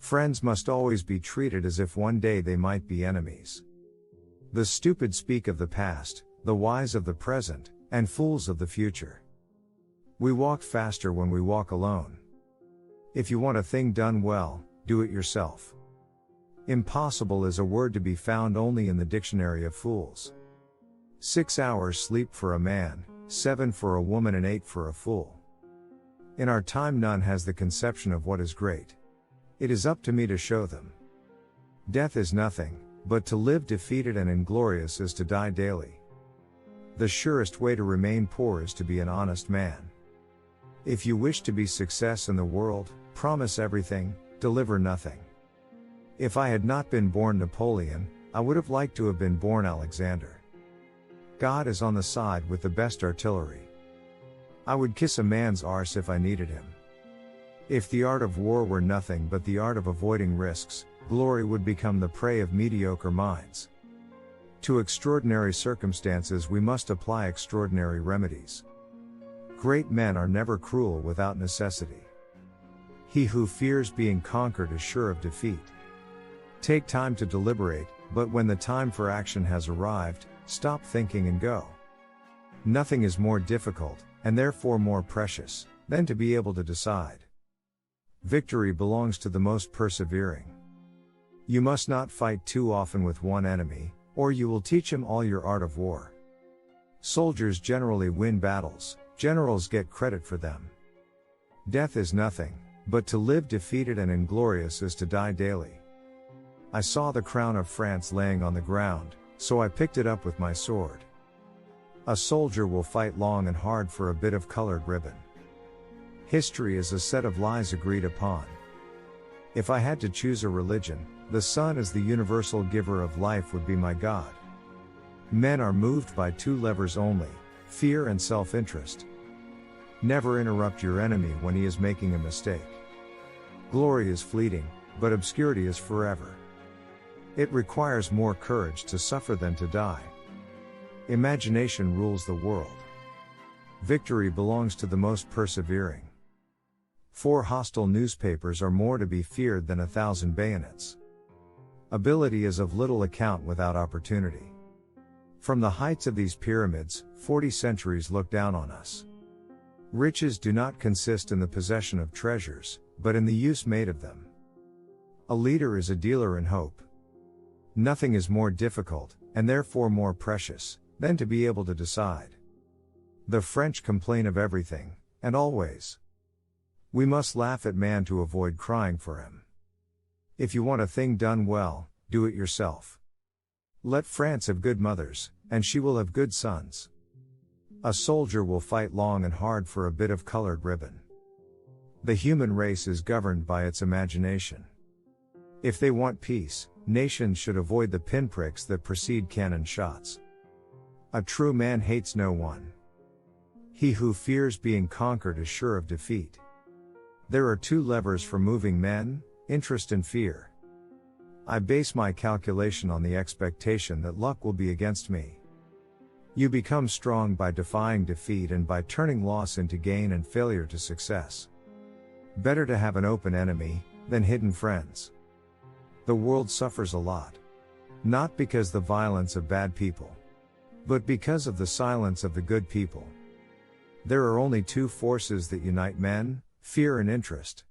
Friends must always be treated as if one day they might be enemies. The stupid speak of the past, the wise of the present, and fools of the future. We walk faster when we walk alone. If you want a thing done well, do it yourself. Impossible is a word to be found only in the dictionary of fools. 6 hours sleep for a man, 7 for a woman and 8 for a fool. In our time none has the conception of what is great. It is up to me to show them. Death is nothing, but to live defeated and inglorious is to die daily. The surest way to remain poor is to be an honest man. If you wish to be success in the world, promise everything, deliver nothing. If I had not been born Napoleon, I would have liked to have been born Alexander. God is on the side with the best artillery. I would kiss a man's arse if I needed him. If the art of war were nothing but the art of avoiding risks, glory would become the prey of mediocre minds. To extraordinary circumstances we must apply extraordinary remedies. Great men are never cruel without necessity. He who fears being conquered is sure of defeat. Take time to deliberate, but when the time for action has arrived, stop thinking and go. Nothing is more difficult, and therefore more precious, than to be able to decide. Victory belongs to the most persevering. You must not fight too often with one enemy, or you will teach him all your art of war. Soldiers generally win battles, generals get credit for them. Death is nothing, but to live defeated and inglorious is to die daily. I saw the crown of France laying on the ground, so I picked it up with my sword. A soldier will fight long and hard for a bit of colored ribbon. History is a set of lies agreed upon. If I had to choose a religion, the sun as the universal giver of life would be my God. Men are moved by 2 levers only, fear and self-interest. Never interrupt your enemy when he is making a mistake. Glory is fleeting, but obscurity is forever. It requires more courage to suffer than to die. Imagination rules the world. Victory belongs to the most persevering. 4 hostile newspapers are more to be feared than 1,000 bayonets. Ability is of little account without opportunity. From the heights of these pyramids, 40 centuries look down on us. Riches do not consist in the possession of treasures, but in the use made of them. A leader is a dealer in hope. Nothing is more difficult, and therefore more precious, than to be able to decide. The French complain of everything, and always. We must laugh at man to avoid crying for him. If you want a thing done well, do it yourself. Let France have good mothers, and she will have good sons. A soldier will fight long and hard for a bit of colored ribbon. The human race is governed by its imagination. If they want peace, nations should avoid the pinpricks that precede cannon shots. A true man hates no one. He who fears being conquered is sure of defeat. There are 2 levers for moving men, interest and fear. I base my calculation on the expectation that luck will be against me. You become strong by defying defeat and by turning loss into gain and failure to success. Better to have an open enemy, than hidden friends. The world suffers a lot. Not because the violence of bad people, but because of the silence of the good people. There are only 2 forces that unite men, fear and interest.